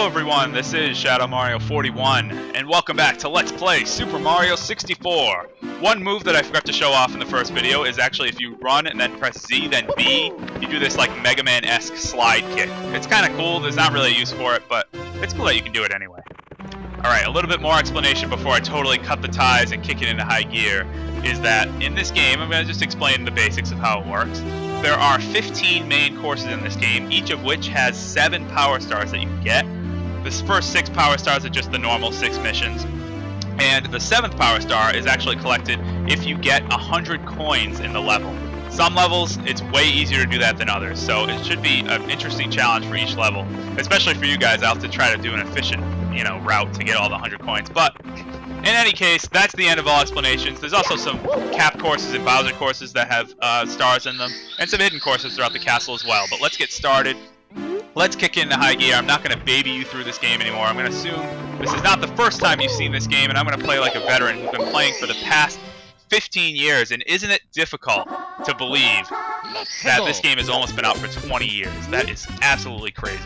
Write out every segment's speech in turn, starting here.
everyone, this is ShadowMario41, and welcome back to Let's Play Super Mario 64. One move that I forgot to show off in the first video is actually if you run and then press Z, then B, you do this like Mega Man-esque slide kick. It's kind of cool, there's not really a use for it, but it's cool that you can do it anyway. Alright, a little bit more explanation before I totally cut the ties and kick it into high gear, is that in this game, I'm going to just explain the basics of how it works. There are 15 main courses in this game, each of which has 7 power stars that you can get. The first 6 power stars are just the normal 6 missions. And the 7th power star is actually collected if you get 100 coins in the level. Some levels, it's way easier to do that than others, so it should be an interesting challenge for each level. Especially for you guys, I'll have to try to do an efficient, route to get all the 100 coins. But in any case, that's the end of all explanations. There's also some cap courses and Bowser courses that have stars in them, and some hidden courses throughout the castle as well. But let's get started. Let's kick into high gear. I'm not going to baby you through this game anymore. I'm going to assume this is not the first time you've seen this game, and I'm going to play like a veteran who's been playing for the past 15 years. And isn't it difficult to believe that this game has almost been out for 20 years? That is absolutely crazy.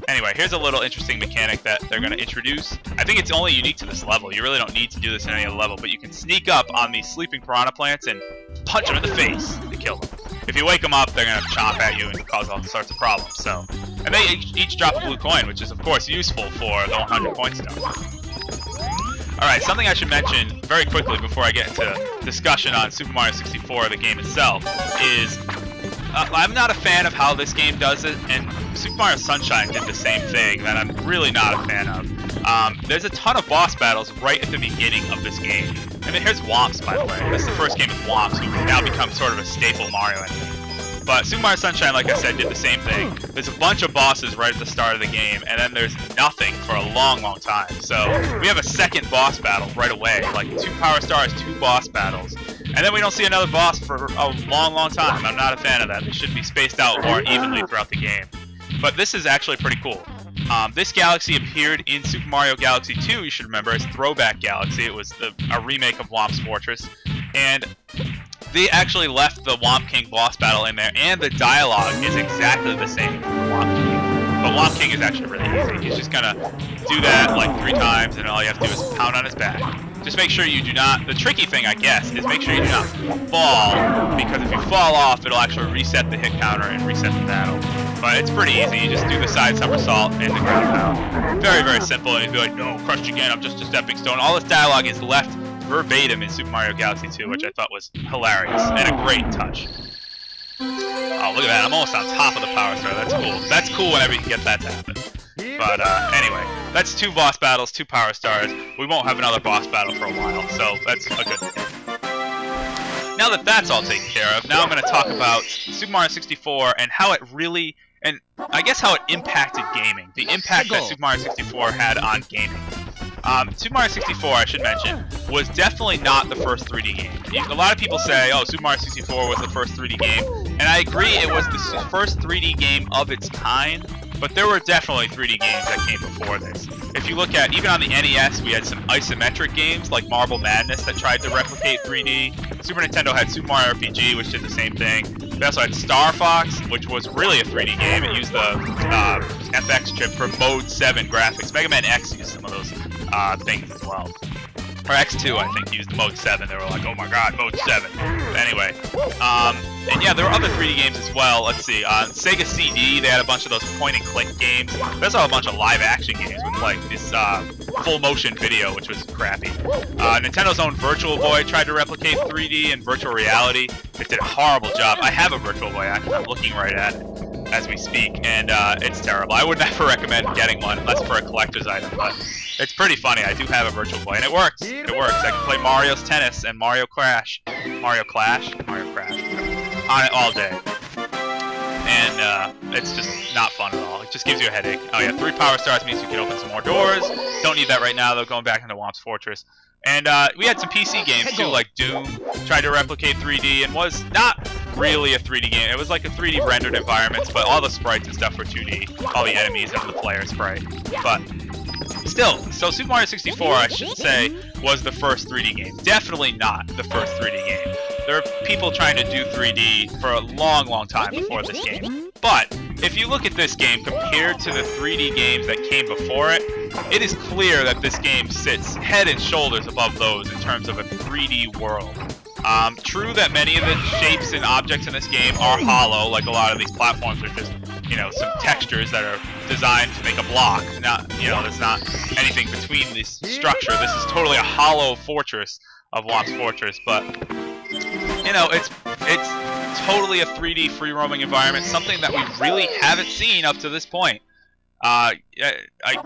Anyway, here's a little interesting mechanic that they're going to introduce. I think it's only unique to this level. You really don't need to do this in any other level, but you can sneak up on these sleeping piranha plants and punch them in the face to kill them. If you wake them up, they're going to chomp at you and cause all sorts of problems. So, and they each drop a blue coin, which is of course useful for the 100 coin stone. Alright, something I should mention very quickly before I get into discussion on Super Mario 64, the game itself, is I'm not a fan of how this game does it, and Super Mario Sunshine did the same thing that I'm really not a fan of. There's a ton of boss battles right at the beginning of this game. I mean, here's Whomps, by the way. This is the first game with Whomps, who now become sort of a staple Mario enemy. But Super Mario Sunshine, like I said, did the same thing. There's a bunch of bosses right at the start of the game, and then there's nothing for a long, long time. So we have a second boss battle right away, like 2 power stars, 2 boss battles. And then we don't see another boss for a long, long time. I'm not a fan of that. They should be spaced out more evenly throughout the game. But this is actually pretty cool. This galaxy appeared in Super Mario Galaxy 2, you should remember, as Throwback Galaxy. It was a remake of Womp's Fortress. And they actually left the Whomp King boss battle in there, and the dialogue is exactly the same for Whomp King. But Whomp King is actually really easy. He's just gonna do that like 3 times, and all you have to do is pound on his back. Just make sure you do not, the tricky thing I guess, is make sure you do not fall, because if you fall off, it'll actually reset the hit counter and reset the battle. But it's pretty easy, you just do the side somersault and the ground pound. Very, very simple, and you'd be like, no, crushed again, I'm just a stepping stone. All this dialogue is left verbatim in Super Mario Galaxy 2, which I thought was hilarious, and a great touch. Oh, look at that, I'm almost on top of the power star, that's cool. That's cool whenever you can get that to happen. But anyway, that's 2 boss battles, 2 power stars. We won't have another boss battle for a while, so that's a good thing. Now that that's all taken care of, now I'm going to talk about Super Mario 64 and how it really, and I guess how it impacted gaming. The impact that Super Mario 64 had on gaming. Super Mario 64, I should mention, was definitely not the first 3D game. A lot of people say, oh, Super Mario 64 was the first 3D game, and I agree it was the first 3D game of its kind, but there were definitely 3D games that came before this. If you look at, even on the NES, we had some isometric games like Marble Madness that tried to replicate 3D. Super Nintendo had Super Mario RPG, which did the same thing. We also had Star Fox, which was really a 3D game. It used the FX chip for Mode 7 graphics. Mega Man X used some of those things as well. Or X2, I think, used Mode 7. They were like, oh my god, Mode 7. But anyway, and yeah, there were other 3D games as well. Let's see, on Sega CD, they had a bunch of those point-and-click games. There's also a bunch of live-action games with, like, this full-motion video, which was crappy. Nintendo's own Virtual Boy tried to replicate 3D and virtual reality. It did a horrible job. I have a Virtual Boy, actually. I'm looking right at it as we speak, and it's terrible. I would never recommend getting one unless for a collector's item, but it's pretty funny. I do have a Virtual Boy, and it works. It works. I can play Mario's Tennis and Mario Clash on it all day. And it's just not fun at all. It just gives you a headache. Oh yeah, 3 power stars means you can open some more doors. Don't need that right now, though, going back into Womp's Fortress. And we had some PC games, too, like Doom tried to replicate 3D and was not really a 3D game. It was like a 3D rendered environments, but all the sprites and stuff were 2D. All the enemies and the player sprite. But still, so Super Mario 64, I should say, was the first 3D game. Definitely not the first 3D game. There are people trying to do 3D for a long, long time before this game. But if you look at this game compared to the 3D games that came before it, it is clear that this game sits head and shoulders above those in terms of a 3D world. True that many of the shapes and objects in this game are hollow, like a lot of these platforms are just, you know, some textures that are designed to make a block. Not, you know, there's not anything between this structure. This is totally a hollow fortress of Womp's Fortress, but, you know, it's totally a 3D free-roaming environment, something that we really haven't seen up to this point. I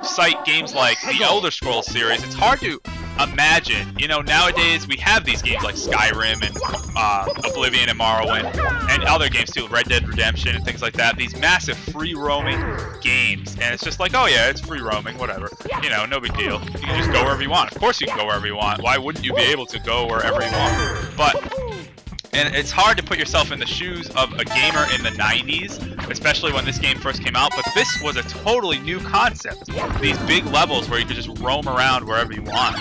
cite games like the Elder Scrolls series. It's hard to imagine, you know, nowadays we have these games like Skyrim and Oblivion and Morrowind, and other games too, Red Dead Redemption and things like that. These massive free-roaming games, and it's just like, oh yeah, it's free-roaming, whatever. You know, no big deal. You can just go wherever you want. Of course you can go wherever you want. Why wouldn't you be able to go wherever you want? But and it's hard to put yourself in the shoes of a gamer in the 90s, especially when this game first came out, but this was a totally new concept. These big levels where you could just roam around wherever you want.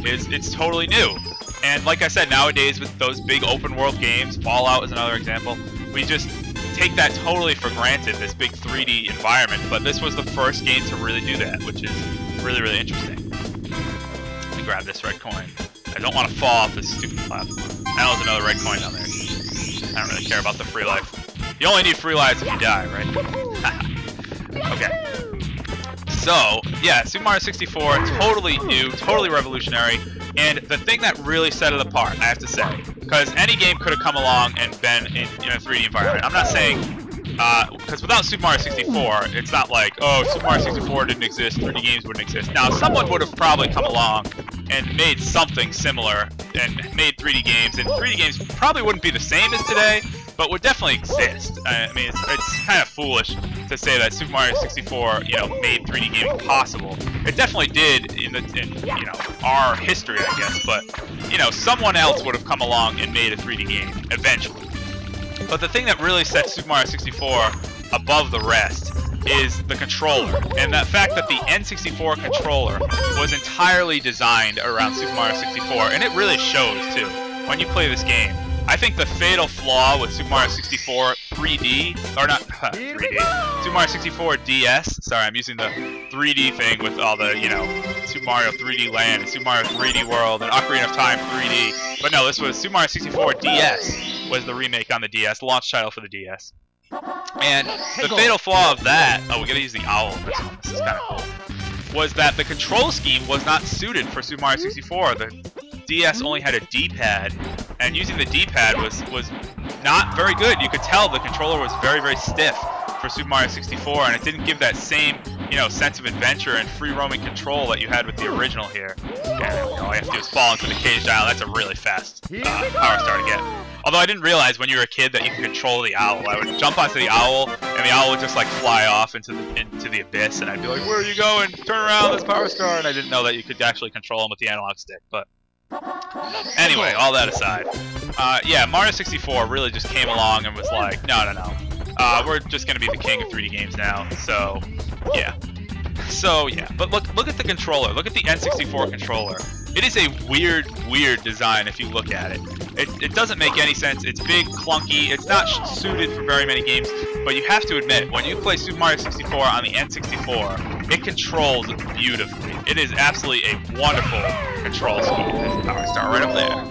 It's totally new. And like I said, nowadays with those big open world games, Fallout is another example, we just take that totally for granted, this big 3D environment, but this was the first game to really do that, which is really, really interesting. Let me grab this red coin. I don't want to fall off this stupid platform. Now there's another red coin down there. I don't really care about the free life. You only need free lives if you die, right? Okay. So, yeah, Super Mario 64, totally new, totally revolutionary, and the thing that really set it apart, I have to say, because any game could have come along and been in a 3D environment. I'm not saying, because without Super Mario 64, it's not like, oh, Super Mario 64 didn't exist, 3D games wouldn't exist. Now, someone would have probably come along and made something similar and made 3D games, and 3D games probably wouldn't be the same as today, but would definitely exist. I mean, it's kind of foolish to say that Super Mario 64, you know, made 3D gaming possible. It definitely did in you know, our history, I guess, but, you know, someone else would have come along and made a 3D game eventually. But the thing that really sets Super Mario 64 above the rest is the controller, and that fact that the N64 controller was entirely designed around Super Mario 64, and it really shows too when you play this game. I think the fatal flaw with Super Mario 64 3D, or not 3D, Super Mario 64 DS, sorry, I'm using the 3D thing with all the, you know, Super Mario 3D Land and Super Mario 3D World and Ocarina of Time 3D, but no, this was Super Mario 64 DS was the remake on the DS, launch title for the DS. And the fatal flaw of that, oh, we gotta use the owl in this one, this is kind of cool, was that the control scheme was not suited for Super Mario 64. The DS only had a D-pad, and using the D-pad was not very good. You could tell the controller was very, very stiff for Super Mario 64, and it didn't give that same, you know, sense of adventure and free-roaming control that you had with the original here. And, you know, all you have to do is fall into the caged owl. That's a really fast power star to get. Although I didn't realize when you were a kid that you could control the owl. I would jump onto the owl, and the owl would just like fly off into the abyss, and I'd be like, "Where are you going? Turn around, this power star!" And I didn't know that you could actually control him with the analog stick. But anyway, all that aside, yeah, Mario 64 really just came along and was like, no, we're just gonna be the king of 3D games now. So yeah. But look at the controller. Look at the N64 controller. It is a weird design if you look at it. It doesn't make any sense. It's big, clunky. It's not suited for very many games. But you have to admit, when you play Super Mario 64 on the N64, it controls beautifully. It is absolutely a wonderful control scheme. There's the power star right up there.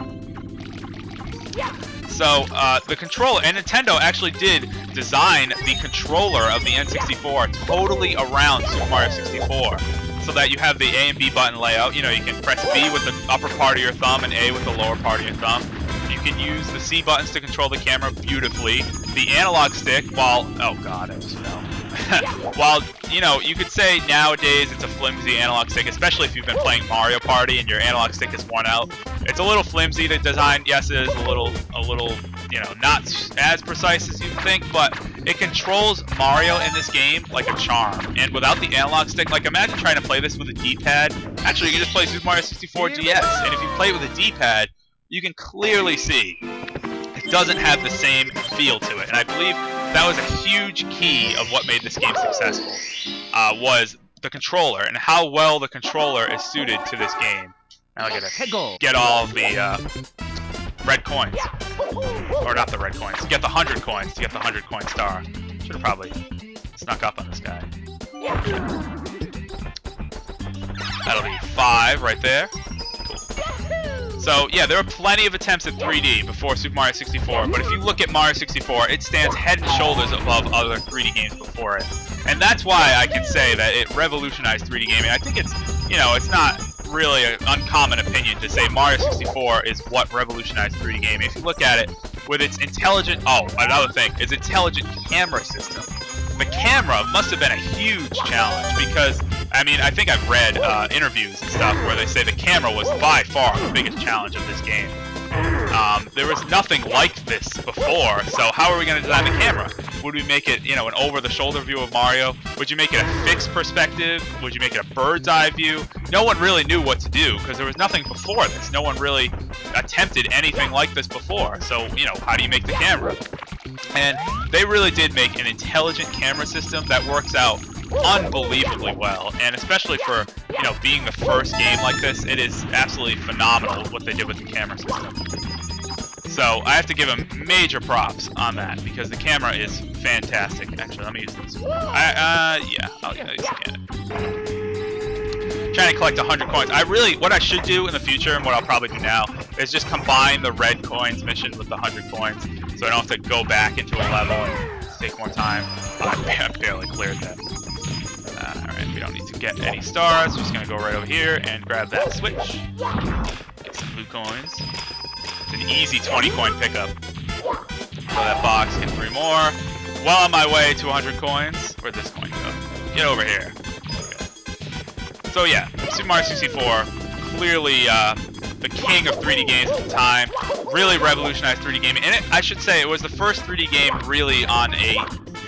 So, the controller, and Nintendo actually did design the controller of the N64 totally around Super Mario 64. So that you have the A and B button layout. You know, you can press B with the upper part of your thumb and A with the lower part of your thumb. You can use the C buttons to control the camera beautifully. The analog stick, while, oh god, I just fell. While, you know, you could say nowadays it's a flimsy analog stick, especially if you've been playing Mario Party and your analog stick is worn out. It's a little flimsy to design. Yes, it is a little, you know, not as precise as you'd think, but it controls Mario in this game like a charm. And without the analog stick, like imagine trying to play this with a D-pad. Actually, you can just play Super Mario 64 DS, and if you play it with a D-pad, you can clearly see it doesn't have the same feel to it. And I believe that was a huge key of what made this game successful, was the controller and how well the controller is suited to this game. Now I gotta get all of the red coins. Or not the red coins. Get the 100 coins to get the 100 coin star. Should have probably snuck up on this guy. That'll be 5 right there. Cool. So yeah, there were plenty of attempts at 3D before Super Mario 64, but if you look at Mario 64, it stands head and shoulders above other 3D games before it. And that's why I can say that it revolutionized 3D gaming. I think it's, you know, it's not really an uncommon opinion to say Mario 64 is what revolutionized 3D gaming. If you look at it with its intelligent, another thing, its intelligent camera system. The camera must have been a huge challenge because, I mean, I think I've read interviews and stuff where they say the camera was by far the biggest challenge of this game. There was nothing like this before, so how are we going to design the camera? Would we make it, you know, an over-the-shoulder view of Mario? Would you make it a fixed perspective? Would you make it a bird's eye view? No one really knew what to do because there was nothing before this. No one really attempted anything like this before. So, you know, how do you make the camera? And they really did make an intelligent camera system that works out unbelievably well, and especially for, you know, being the first game like this, it is absolutely phenomenal what they did with the camera system. So I have to give them major props on that because the camera is fantastic. Actually, let me use this. Yeah, I'll use it again. Trying to collect 100 coins. What I should do in the future, and what I'll probably do now, is just combine the red coins mission with the 100 coins, so I don't have to go back into a level and take more time. I barely cleared that. Alright, we don't need to get any stars. Just gonna go right over here and grab that switch. Get some blue coins. It's an easy 20 coin pickup. Throw that box, get 3 more. Well on my way to 100 coins. Where'd this coin go? Get over here. Okay. So yeah, Super Mario 64, clearly the king of 3D games at the time. Really revolutionized 3D gaming. And I should say it was the first 3D game really on a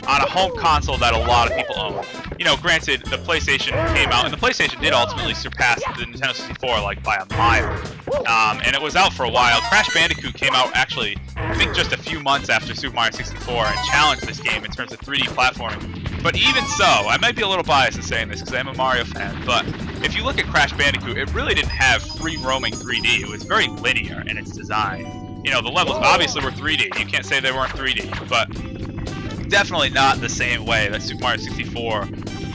home console that a lot of people own. You know, granted, the PlayStation came out, and the PlayStation did ultimately surpass the Nintendo 64 like by a mile. And it was out for a while. Crash Bandicoot came out actually, I think, just a few months after Super Mario 64 and challenged this game in terms of 3D platforming. But even so, I might be a little biased in saying this because I'm a Mario fan, but if you look at Crash Bandicoot, it really didn't have free roaming 3D. It was very linear in its design. You know, the levels obviously were 3D. You can't say they weren't 3D, but definitely not the same way that Super Mario 64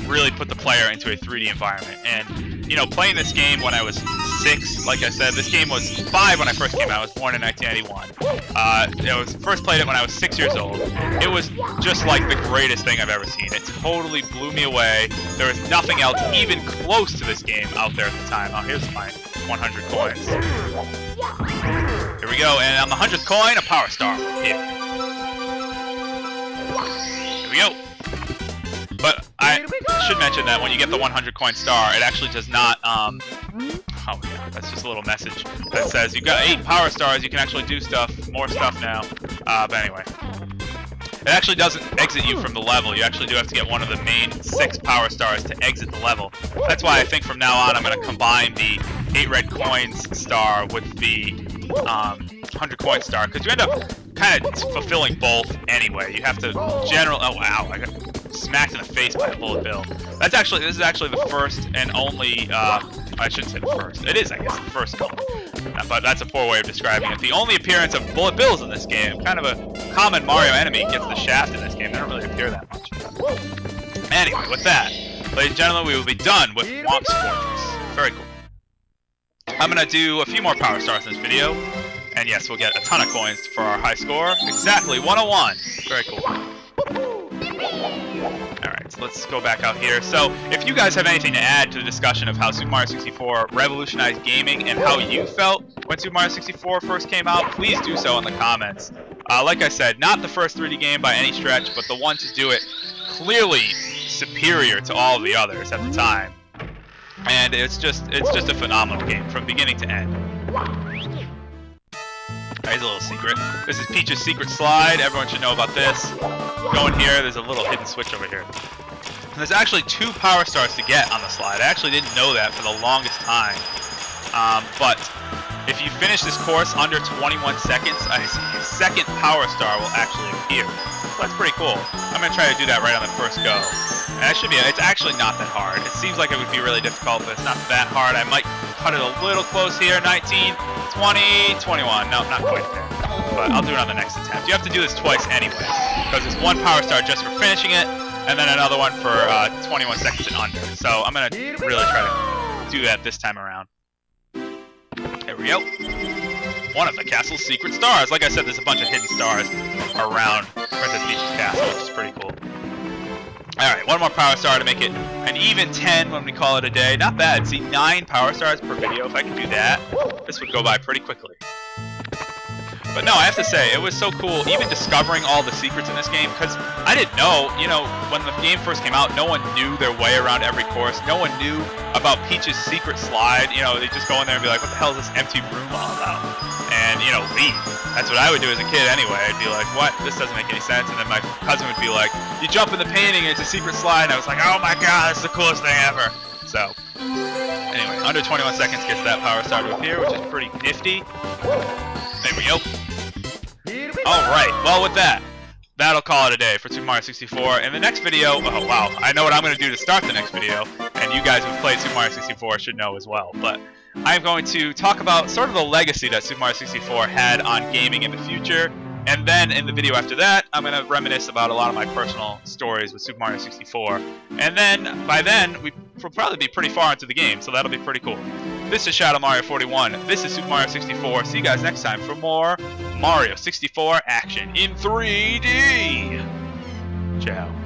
really put the player into a 3D environment. And, you know, playing this game when I was 6, like I said, this game was 5 when I first came out. I was born in 1991. First played it when I was 6 years old. It was just like the greatest thing I've ever seen. It totally blew me away. There was nothing else even close to this game out there at the time. Oh, here's my 100 coins. Here we go, and on the 100th coin, a Power Star. Here we go. But I should mention that when you get the 100 coin star, it actually does not, oh yeah, that's just a little message that says you've got 8 power stars, you can actually do stuff, more stuff now. But anyway, it actually doesn't exit you from the level. You actually do have to get one of the main 6 power stars to exit the level. That's why I think from now on I'm going to combine the 8 red coins star with the 100 coin star, because you end up kind of fulfilling both anyway. You have to oh wow, I got smacked in the face by a bullet bill. This is actually the first and only, I shouldn't say the first. It is, I guess, the first and only. But that's a poor way of describing it. The only appearance of bullet bills in this game. Kind of a common Mario enemy gets the shaft in this game. They don't really appear that much. Anyway, with that, ladies and gentlemen, we will be done with Womp's Fortress. Very cool. I'm going to do a few more power stars in this video. And yes, we'll get a ton of coins for our high score. Exactly, 101. Very cool. Alright, so let's go back out here. So, if you guys have anything to add to the discussion of how Super Mario 64 revolutionized gaming and how you felt when Super Mario 64 first came out, please do so in the comments. Like I said, not the first 3D game by any stretch, but the one to do it clearly superior to all of the others at the time. And it's just a phenomenal game from beginning to end. Here's a little secret. This is Peach's secret slide. Everyone should know about this. Go in here. There's a little hidden switch over here. And there's actually 2 power stars to get on the slide. I actually didn't know that for the longest time. But if you finish this course under 21 seconds, a second power star will actually appear. So that's pretty cool. I'm going to try to do that right on the first go. And that should be it's actually not that hard. It seems like it would be really difficult, but it's not that hard. I might cut it a little close here. 19, 20, 21. No, not quite there. But I'll do it on the next attempt. You have to do this twice anyway, because there's 1 power star just for finishing it, and then another one for 21 seconds and under. So I'm gonna really try to do that this time around. There we go. One of the castle's secret stars. Like I said, there's a bunch of hidden stars around Princess Peach's castle, which is pretty cool. Alright, one more power star to make it an even 10 when we call it a day. Not bad. See, 9 power stars per video. If I could do that, this would go by pretty quickly. But no, I have to say, it was so cool, even discovering all the secrets in this game, because I didn't know, you know, when the game first came out, no one knew their way around every course. No one knew about Peach's secret slide. You know, they just go in there and be like, what the hell is this empty room all about? And, you know, leave. That's what I would do as a kid anyway. I'd be like, what? This doesn't make any sense. And then my cousin would be like, you jump in the painting and it's a secret slide. And I was like, oh my god, that's the coolest thing ever. So, anyway, under 21 seconds gets that power star to appear, which is pretty nifty. There we go. Alright, well with that, that'll call it a day for Super Mario 64. In the next video, oh wow, I know what I'm going to do to start the next video, and you guys who've played Super Mario 64 should know as well. But I'm going to talk about sort of the legacy that Super Mario 64 had on gaming in the future. And then in the video after that, I'm going to reminisce about a lot of my personal stories with Super Mario 64. And then, by then, we'll probably be pretty far into the game, so that'll be pretty cool. This is ShadowMario41. This is Super Mario 64. See you guys next time for more Mario 64 action in 3D. Ciao.